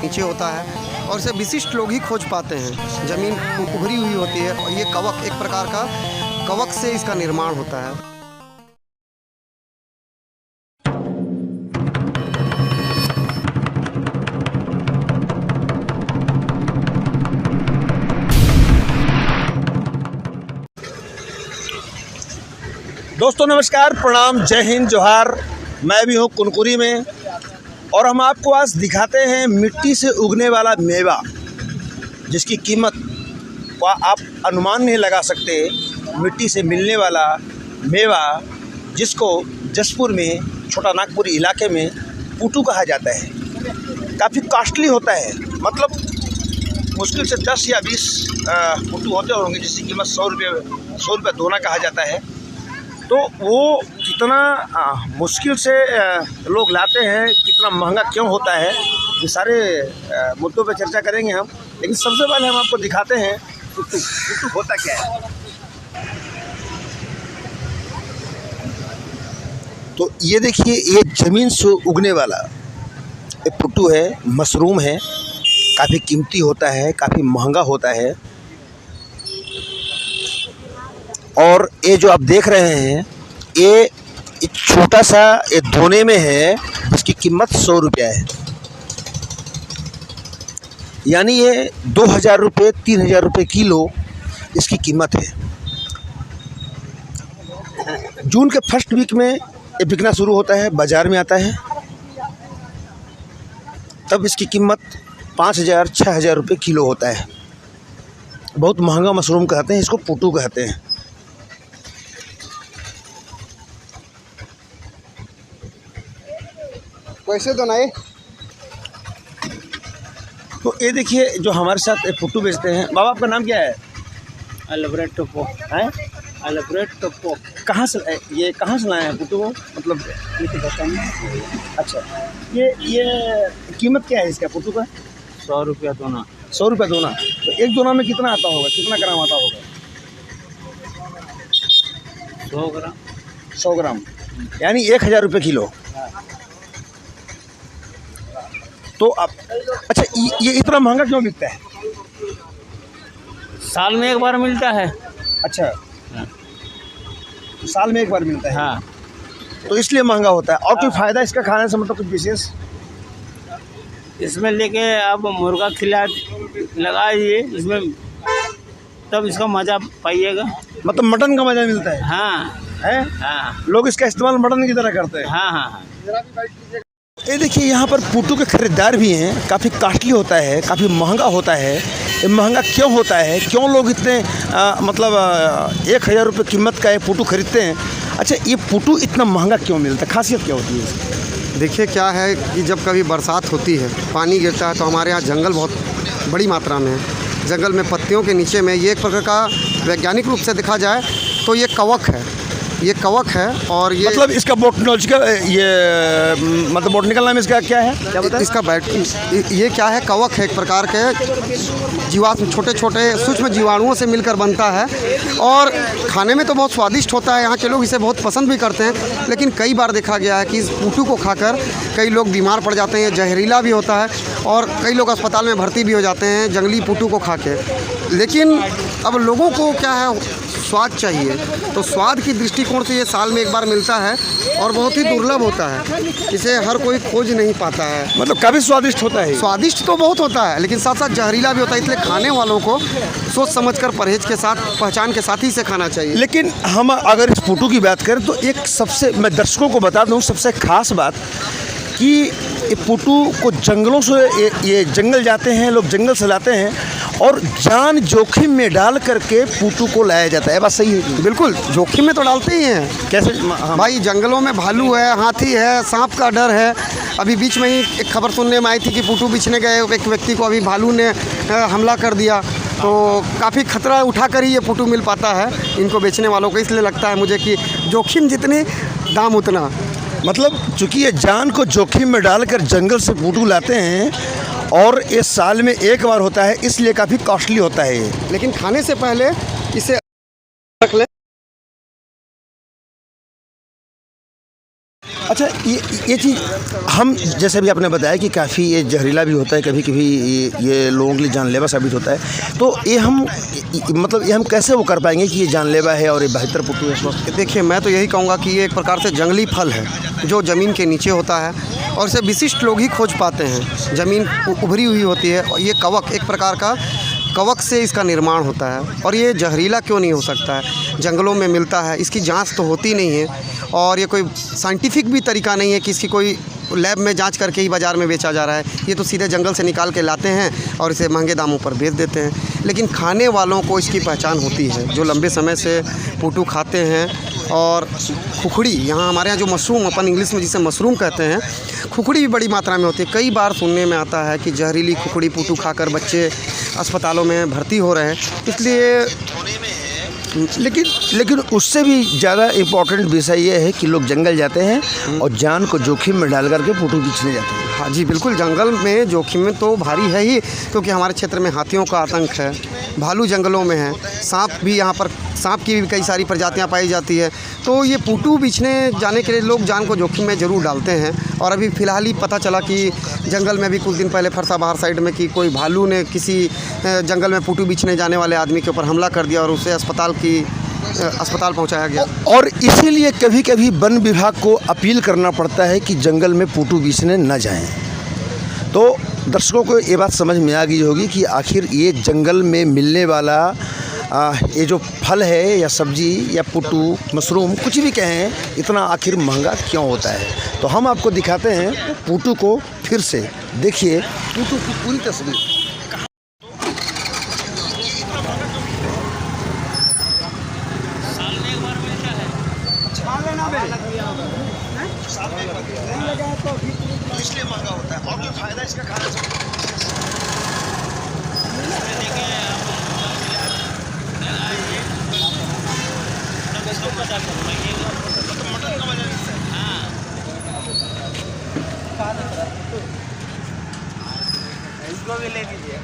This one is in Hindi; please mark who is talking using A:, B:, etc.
A: नीचे होता है और इसे विशिष्ट लोग ही खोज पाते हैं। ज़मीन उभरी हुई होती है और ये कवक, एक प्रकार का कवक से इसका निर्माण होता है।
B: दोस्तों नमस्कार, प्रणाम, जय हिंद, जोहार। मैं भी हूँ कुनकुरी में और हम आपको आज दिखाते हैं मिट्टी से उगने वाला मेवा, जिसकी कीमत का आप अनुमान नहीं लगा सकते। मिट्टी से मिलने वाला मेवा, जिसको जसपुर में, छोटा नागपुर इलाके में पुटू कहा जाता है, काफ़ी कॉस्टली होता है। मतलब मुश्किल से 10 या 20 पुटू होते होंगे, जिसकी कीमत 100 रुपये दोना कहा जाता है। तो वो कितना मुश्किल से लोग लाते हैं, कितना महंगा क्यों होता है, ये सारे मुद्दों पे चर्चा करेंगे हम। लेकिन सबसे पहले हम आपको दिखाते हैं पुटू होता क्या है। तो ये देखिए, ये ज़मीन से उगने वाला ये पुटू है, मशरूम है, काफ़ी कीमती होता है, काफ़ी महंगा होता है। और ये जो आप देख रहे हैं, ये एक छोटा सा ये दोने में है, जिसकी कीमत 100 रुपया है। यानी ये 2000 रुपये 3000 रुपये किलो इसकी कीमत है। जून के फर्स्ट वीक में ये बिकना शुरू होता है, बाज़ार में आता है। तब इसकी कीमत 5000 6000 रुपये किलो होता है। बहुत महंगा मशरूम कहते हैं इसको, पुटू कहते हैं।
A: कैसे दोनाए?
B: तो ये देखिए, जो हमारे साथ पुट्टू बेचते हैं, बाबा आपका नाम क्या है?
C: अल्ब्रेट टोपो
B: हैं?
C: अल्ब्रेट टोपो
B: कहाँ से लाए हैं पुट्टू को? मतलब
C: ये तो बताएंगे।
B: अच्छा, ये कीमत क्या है इसका पुट्टू का?
C: 100 रुपया दोना।
B: 100 रुपये दोना। तो एक दोना में कितना आता होगा, कितना ग्राम आता होगा?
C: 100 ग्राम।
B: 100 ग्राम, यानी 1000 रुपये किलो। तो अब अच्छा, ये इतना महंगा क्यों बिकता है?
C: साल में एक बार मिलता है।
B: अच्छा, साल में एक बार मिलता है।
C: हाँ,
B: तो इसलिए महंगा होता है। और कोई फ़ायदा इसका खाने से, मतलब कुछ विशेष?
C: इसमें लेके आप मुर्गा खिला लगाइए इसमें, तब इसका मज़ा पाइएगा।
B: मतलब मटन का मज़ा मिलता है।
C: हाँ
B: है?
C: हाँ
B: लोग इसका इस्तेमाल मटन की तरह करते हैं।
C: हाँ हाँ हाँ।
B: ये देखिए, यहाँ पर पुट्टू के खरीदार भी हैं। काफ़ी कॉस्टली होता है, काफ़ी महंगा होता है। ये महंगा क्यों होता है, क्यों लोग इतने 1000 रुपये कीमत का ये पुट्टू खरीदते हैं? अच्छा, ये पुट्टू इतना महंगा क्यों मिलता है, खासियत क्या होती है इसकी?
A: देखिए क्या है कि जब कभी बरसात होती है, पानी गिरता है, तो हमारे यहाँ जंगल बहुत बड़ी मात्रा में है। जंगल में पत्तियों के नीचे में ये एक प्रकार का, वैज्ञानिक रूप से देखा जाए तो ये कवक है। ये कवक है और ये
B: मतलब इसका बोटनोलॉजिकल, ये मतलब बोटनिकल नाम इसका क्या है, क्या बताएं?
A: इसका ये क्या है, कवक है, एक प्रकार के जीवाश्म, छोटे छोटे सूक्ष्म जीवाणुओं से मिलकर बनता है। और खाने में तो बहुत स्वादिष्ट होता है, यहाँ के लोग इसे बहुत पसंद भी करते हैं। लेकिन कई बार देखा गया है कि इस पुट्टू को खाकर कई लोग बीमार पड़ जाते हैं। जहरीला भी होता है और कई लोग अस्पताल में भर्ती भी हो जाते हैं जंगली पुट्टू को खा के। लेकिन अब लोगों को क्या है, स्वाद चाहिए, तो स्वाद की दृष्टिकोण से ये साल में एक बार मिलता है और बहुत ही दुर्लभ होता है। इसे हर कोई खोज नहीं पाता है।
B: मतलब काफ़ी स्वादिष्ट होता है।
A: स्वादिष्ट तो बहुत होता है, लेकिन साथ साथ जहरीला भी होता है। इसलिए खाने वालों को सोच समझकर, परहेज के साथ, पहचान के साथ ही इसे खाना चाहिए।
B: लेकिन हम अगर इस पुट्टू की बात करें तो एक सबसे, मैं दर्शकों को बता दूं, सबसे ख़ास बात कि ये पुट्टू को जंगलों से, ये जंगल जाते हैं लोग, जंगल से लाते हैं और जान जोखिम में डाल करके पुट्टू को लाया जाता है। बात सही है?
A: बिल्कुल, जोखिम में तो डालते ही हैं।
B: कैसे?
A: भाई, जंगलों में भालू है, हाथी है, सांप का डर है। अभी बीच में ही एक खबर सुनने में आई थी कि पुट्टू बेचने गए एक व्यक्ति को अभी भालू ने हमला कर दिया। तो काफ़ी खतरा उठाकर ही ये पुट्टू मिल पाता है इनको बेचने वालों को। इसलिए लगता है मुझे कि जोखिम जितनी, दाम उतना।
B: मतलब चूँकि ये जान को जोखिम में डालकर जंगल से पुट्टू लाते हैं और ये साल में एक बार होता है, इसलिए काफ़ी कॉस्टली होता है ये।
A: लेकिन खाने से पहले इसे रख लें।
B: अच्छा, ये चीज़ हम जैसे भी आपने बताया कि काफ़ी ये जहरीला भी होता है, कभी कभी ये लोगों के लिए जानलेवा साबित होता है, तो ये हम कैसे वो कर पाएंगे कि ये जानलेवा है और ये बेहतर पुट्टू है स्वास्थ्य के?
A: देखिए, मैं तो यही कहूँगा कि ये एक प्रकार से जंगली फल है जो ज़मीन के नीचे होता है और इसे विशिष्ट लोग ही खोज पाते हैं। ज़मीन उभरी हुई होती है और ये कवक, एक प्रकार का कवक से इसका निर्माण होता है। और ये जहरीला क्यों नहीं हो सकता है? जंगलों में मिलता है, इसकी जांच तो होती नहीं है और ये कोई साइंटिफिक भी तरीका नहीं है कि इसकी कोई लैब में जांच करके ही बाज़ार में बेचा जा रहा है। ये तो सीधे जंगल से निकाल के लाते हैं और इसे महंगे दामों पर बेच देते हैं। लेकिन खाने वालों को इसकी पहचान होती है, जो लंबे समय से पुट्टू खाते हैं। और खुखड़ी, यहाँ हमारे यहाँ जो मशरूम, अपन इंग्लिश में जिसे मशरूम कहते हैं, खुखड़ी भी बड़ी मात्रा में होती है। कई बार सुनने में आता है कि जहरीली खुखड़ी पुट्टू खाकर बच्चे अस्पतालों में भर्ती हो रहे हैं। इसलिए
B: लेकिन उससे भी ज़्यादा इम्पोर्टेंट विषय ये है कि लोग जंगल जाते हैं और जान को जोखिम में डाल करके पुट्टू बेचने जाते हैं।
A: हाँ जी, बिल्कुल, जंगल में जोखिम में तो भारी है ही, क्योंकि हमारे क्षेत्र में हाथियों का आतंक है, भालू जंगलों में है, सांप भी, यहाँ पर सांप की भी कई सारी प्रजातियाँ पाई जाती है। तो ये पुट्टू बेचने जाने के लिए लोग जान को जोखिम में ज़रूर डालते हैं। और अभी फ़िलहाल ही पता चला कि जंगल में भी कुछ दिन पहले फरसाबहार साइड में कि कोई भालू ने किसी जंगल में पुट्टू बेचने जाने वाले आदमी के ऊपर हमला कर दिया और उसे अस्पताल पहुंचाया गया।
B: और इसीलिए कभी कभी वन विभाग को अपील करना पड़ता है कि जंगल में पुट्टू बेचने न जाएं। तो दर्शकों को ये बात समझ में आ गई होगी कि आखिर ये जंगल में मिलने वाला ये जो फल है या सब्जी या पुट्टू, मशरूम, कुछ भी कहें, इतना आखिर महंगा क्यों होता है। तो हम आपको दिखाते हैं पुट्टू को फिर से। देखिए पुट्टू की पूरी तस्वीर। इसलिए महंगा होता है और कोई फायदा इसका खाने से? मटन का मजा है।
C: इसको भी ले लीजिए।